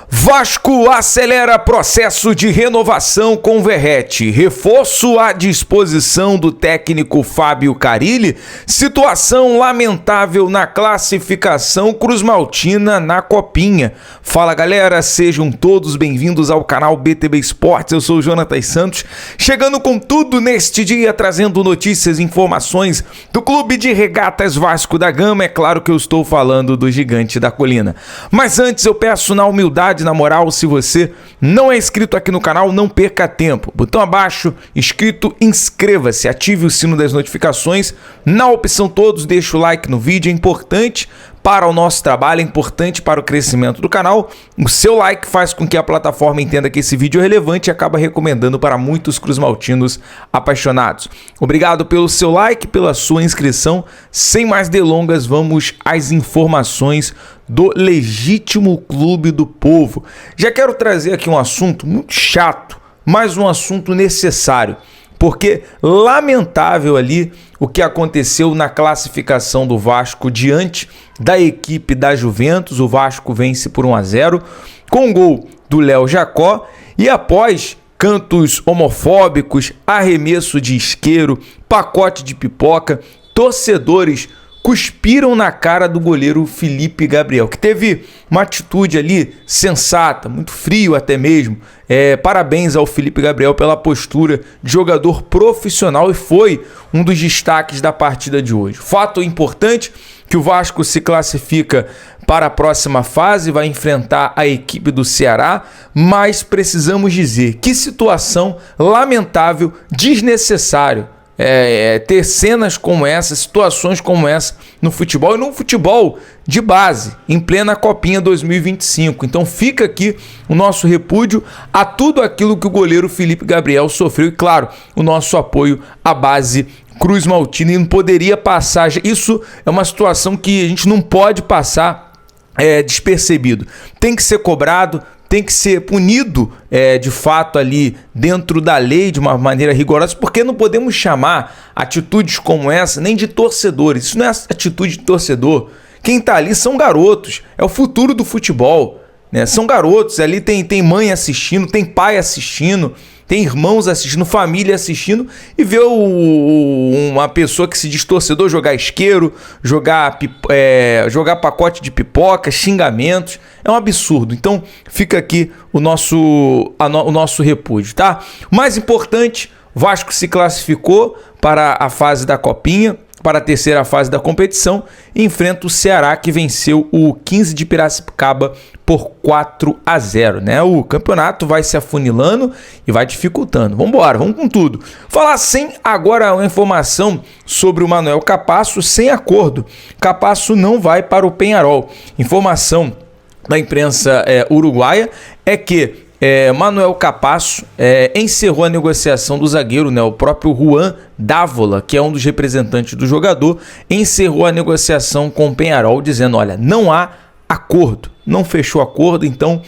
Vasco acelera processo de renovação com Verratti. Reforço à disposição do técnico Fábio Carille. Situação lamentável na classificação cruzmaltina na Copinha. Fala galera, sejam todos bem-vindos ao canal BTB Esportes. Eu sou o Jonatas Santos, chegando com tudo neste dia, trazendo notícias e informações do Clube de Regatas Vasco da Gama. É claro que eu estou falando do Gigante da Colina. Mas antes eu peço na humildade, na moral, se você não é inscrito aqui no canal, não perca tempo. Botão abaixo, inscrito, inscreva-se, ative o sino das notificações. Na opção todos, deixa o like no vídeo, é importante para o nosso trabalho, é importante para o crescimento do canal. O seu like faz com que a plataforma entenda que esse vídeo é relevante e acaba recomendando para muitos cruzmaltinos apaixonados. Obrigado pelo seu like, pela sua inscrição. Sem mais delongas, vamos às informações do legítimo clube do povo. Já quero trazer aqui um assunto muito chato, mas um assunto necessário, porque lamentável ali o que aconteceu na classificação do Vasco diante da equipe da Juventus. O Vasco vence por 1-0 com gol do Léo Jacó e após cantos homofóbicos, arremesso de isqueiro, pacote de pipoca, torcedores cuspiram na cara do goleiro Felipe Gabriel, que teve uma atitude ali sensata, muito frio até mesmo. Parabéns ao Felipe Gabriel pela postura de jogador profissional e foi um dos destaques da partida de hoje. Fato importante que o Vasco se classifica para a próxima fase, vai enfrentar a equipe do Ceará, mas precisamos dizer que situação lamentável, desnecessário. Ter cenas como essa, situações como essa no futebol e num futebol de base, em plena Copinha 2025. Então fica aqui o nosso repúdio a tudo aquilo que o goleiro Felipe Gabriel sofreu e, claro, o nosso apoio à base cruzmaltina. E não poderia passar, isso é uma situação que a gente não pode passar despercebido. Tem que ser cobrado, tem que ser punido de fato ali dentro da lei de uma maneira rigorosa, porque não podemos chamar atitudes como essa nem de torcedores. Isso não é atitude de torcedor. Quem tá ali são garotos, é o futuro do futebol, né? São garotos, ali tem mãe assistindo, tem pai assistindo, tem irmãos assistindo, família assistindo, e ver uma pessoa que se diz torcedor jogar isqueiro, jogar pacote de pipoca, xingamentos, é um absurdo. Então fica aqui o nosso repúdio, tá? O mais importante, Vasco se classificou para a fase da Copinha, para a terceira fase da competição, e enfrenta o Ceará, que venceu o 15 de Piracicaba por 4-0, né? O campeonato vai se afunilando e vai dificultando. Vamos embora, vamos com tudo. Falar sem agora uma informação sobre o Manuel Capasso, sem acordo. Capasso não vai para o Peñarol. Informação da imprensa uruguaia é que Manuel Capasso encerrou a negociação do zagueiro, né? O próprio Juan Dávola, que é um dos representantes do jogador, encerrou a negociação com o Peñarol, dizendo: olha, não há acordo, não fechou acordo, então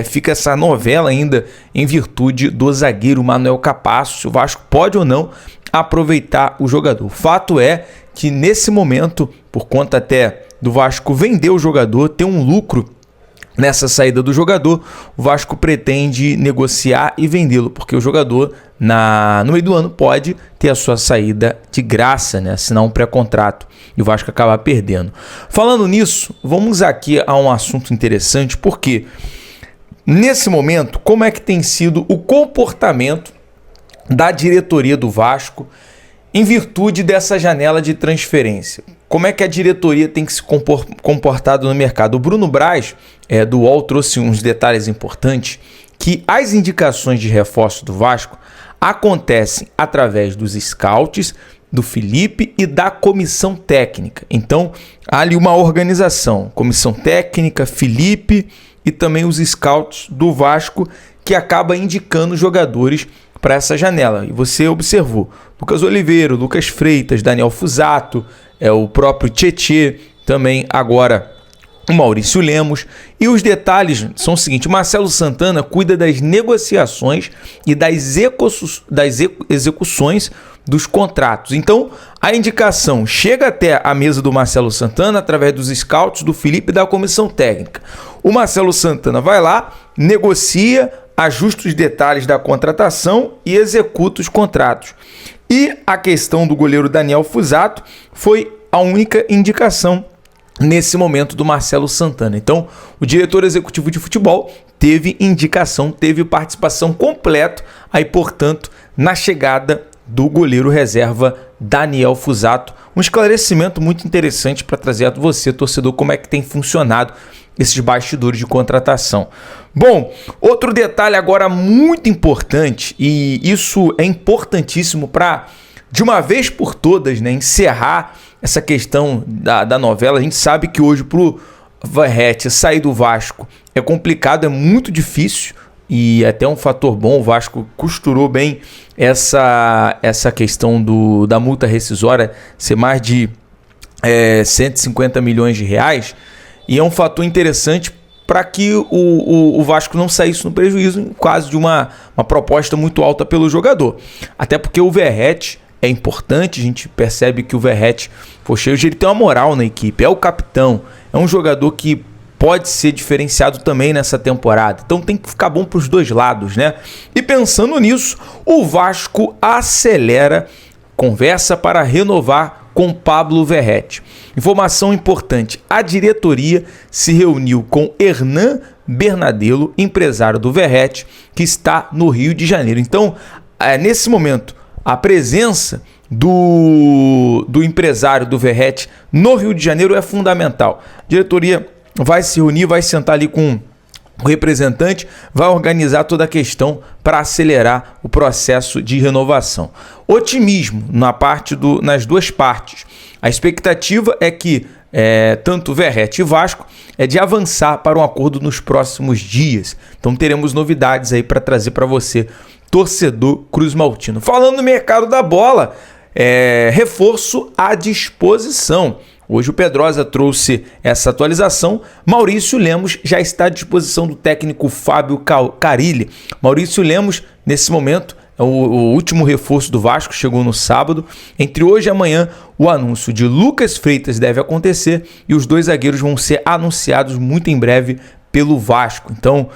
fica essa novela ainda em virtude do zagueiro Manuel Capasso, se o Vasco pode ou não aproveitar o jogador. O fato é que nesse momento, por conta até do Vasco vender o jogador, ter um lucro nessa saída do jogador, o Vasco pretende negociar e vendê-lo, porque o jogador no meio do ano pode ter a sua saída de graça, né? Assinar um pré-contrato e o Vasco acaba perdendo. Falando nisso, vamos aqui a um assunto interessante, porque nesse momento, como é que tem sido o comportamento da diretoria do Vasco em virtude dessa janela de transferência? Como é que a diretoria tem que se comportado no mercado? O Bruno Braz, do UOL, trouxe uns detalhes importantes, que as indicações de reforço do Vasco acontecem através dos scouts, do Felipe e da comissão técnica. Então, há ali uma organização, comissão técnica, Felipe e também os scouts do Vasco, que acaba indicando jogadores para essa janela. E você observou Lucas Oliveira, Lucas Freitas, Daniel Fusato, o próprio Tietê, também agora o Maurício Lemos. E os detalhes são o seguinte: Marcelo Santana cuida das negociações e das execuções dos contratos. Então, a indicação chega até a mesa do Marcelo Santana através dos scouts, do Felipe e da comissão técnica. O Marcelo Santana vai lá, negocia, ajusta os detalhes da contratação e executa os contratos. E a questão do goleiro Daniel Fusato foi a única indicação nesse momento do Marcelo Santana. Então, o diretor executivo de futebol teve indicação, teve participação completa aí, portanto, na chegada do goleiro reserva Daniel Fusato. Um esclarecimento muito interessante para trazer a você, torcedor, como é que tem funcionado esses bastidores de contratação. Bom, outro detalhe agora muito importante, e isso é importantíssimo para, de uma vez por todas, né, encerrar essa questão da novela. A gente sabe que hoje pro Verratti sair do Vasco é complicado, é muito difícil, e até um fator bom, o Vasco costurou bem essa questão da multa rescisória ser mais de 150 milhões de reais, e é um fator interessante para que o Vasco não saísse no prejuízo em caso de uma proposta muito alta pelo jogador. Até porque o Verratti é importante, a gente percebe que o Verratti, poxa, ele tem uma moral na equipe, é o capitão, é um jogador que pode ser diferenciado também nessa temporada. Então tem que ficar bom para os dois lados, né? E pensando nisso, o Vasco acelera conversa para renovar com Pablo Verratti. Informação importante: a diretoria se reuniu com Hernan Bernardelo, empresário do Verratti, que está no Rio de Janeiro. Então, nesse momento, a presença do empresário do Verratti no Rio de Janeiro é fundamental. A diretoria vai se reunir, vai sentar ali com o representante, vai organizar toda a questão para acelerar o processo de renovação. Otimismo nas duas partes. A expectativa é que tanto Verratti e Vasco é de avançar para um acordo nos próximos dias. Então teremos novidades aí para trazer para você, torcedor cruzmaltino. Falando no mercado da bola, reforço à disposição. Hoje o Pedrosa trouxe essa atualização. Maurício Lemos já está à disposição do técnico Fábio Carille. Maurício Lemos, nesse momento, é o último reforço do Vasco, chegou no sábado. Entre hoje e amanhã, o anúncio de Lucas Freitas deve acontecer e os dois zagueiros vão ser anunciados muito em breve pelo Vasco. Então,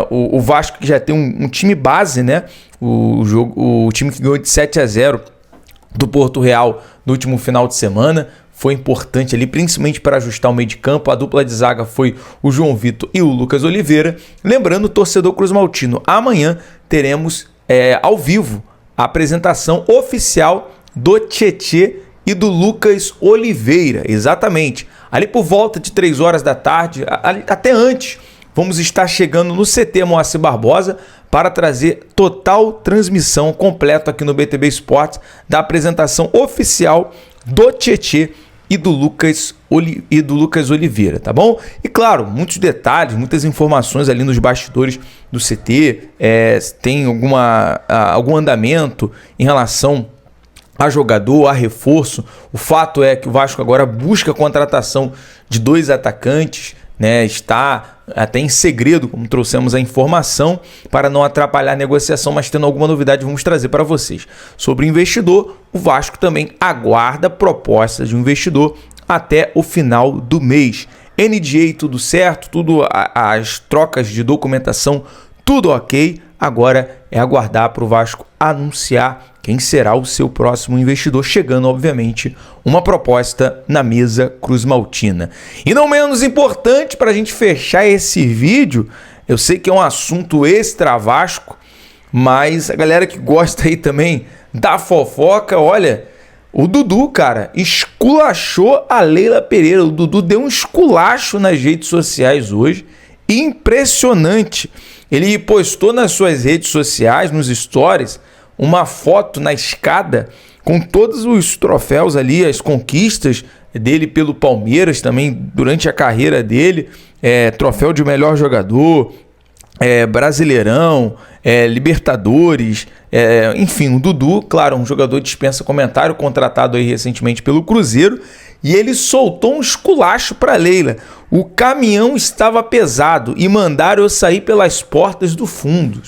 o Vasco que já tem um time base, né? O time que ganhou de 7-0 do Porto Real no último final de semana foi importante ali, principalmente para ajustar o meio de campo. A dupla de zaga foi o João Vitor e o Lucas Oliveira. Lembrando, torcedor cruzmaltino, amanhã teremos ao vivo a apresentação oficial do Tietê e do Lucas Oliveira, exatamente. Ali por volta de 3 horas da tarde, até antes, vamos estar chegando no CT Moacir Barbosa para trazer total transmissão completa aqui no BTB Esportes da apresentação oficial do Tietê e do Lucas Oliveira, tá bom? E claro, muitos detalhes, muitas informações ali nos bastidores do CT, tem algum andamento em relação a jogador, a reforço. O fato é que o Vasco agora busca a contratação de 2 atacantes, né? Está até em segredo, como trouxemos a informação, para não atrapalhar a negociação, mas tendo alguma novidade vamos trazer para vocês. Sobre o investidor, o Vasco também aguarda propostas de um investidor até o final do mês. NDA tudo certo, as trocas de documentação tudo ok. Agora é aguardar para o Vasco anunciar quem será o seu próximo investidor, chegando, obviamente, uma proposta na mesa cruzmaltina. E não menos importante, para a gente fechar esse vídeo, eu sei que é um assunto extra Vasco, mas a galera que gosta aí também da fofoca, olha, o Dudu, cara, esculachou a Leila Pereira. O Dudu deu um esculacho nas redes sociais hoje, impressionante. Ele postou nas suas redes sociais, nos stories, uma foto na escada com todos os troféus ali, as conquistas dele pelo Palmeiras também durante a carreira dele, troféu de melhor jogador, Brasileirão, Libertadores, enfim, o Dudu, claro, um jogador dispensa comentário, contratado aí recentemente pelo Cruzeiro, e ele soltou um esculacho para Leila. O caminhão estava pesado e mandaram eu sair pelas portas do fundo.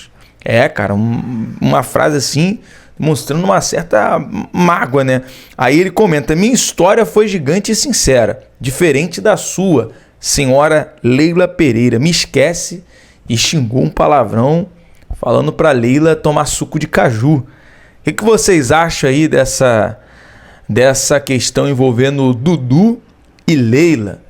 Cara, uma frase assim, mostrando uma certa mágoa, né? Aí ele comenta: minha história foi gigante e sincera, diferente da sua, senhora Leila Pereira. Me esquece, e xingou um palavrão, falando para Leila tomar suco de caju. O que vocês acham aí dessa questão envolvendo Dudu e Leila?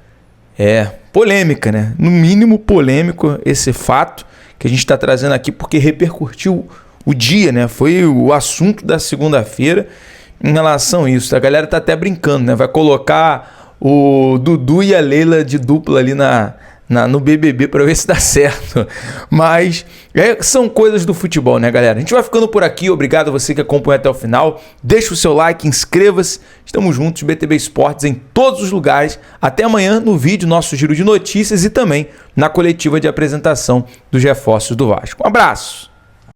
Polêmica, né? No mínimo polêmico esse fato que a gente está trazendo aqui, porque repercutiu o dia, né? Foi o assunto da segunda-feira em relação a isso. A galera tá até brincando, né? Vai colocar o Dudu e a Leila de dupla ali no BBB para ver se dá certo. Mas são coisas do futebol, né, galera? A gente vai ficando por aqui. Obrigado a você que acompanhou até o final. Deixa o seu like, inscreva-se. Estamos juntos, BTB Esportes, em todos os lugares. Até amanhã no vídeo, nosso giro de notícias, e também na coletiva de apresentação dos reforços do Vasco. Um abraço!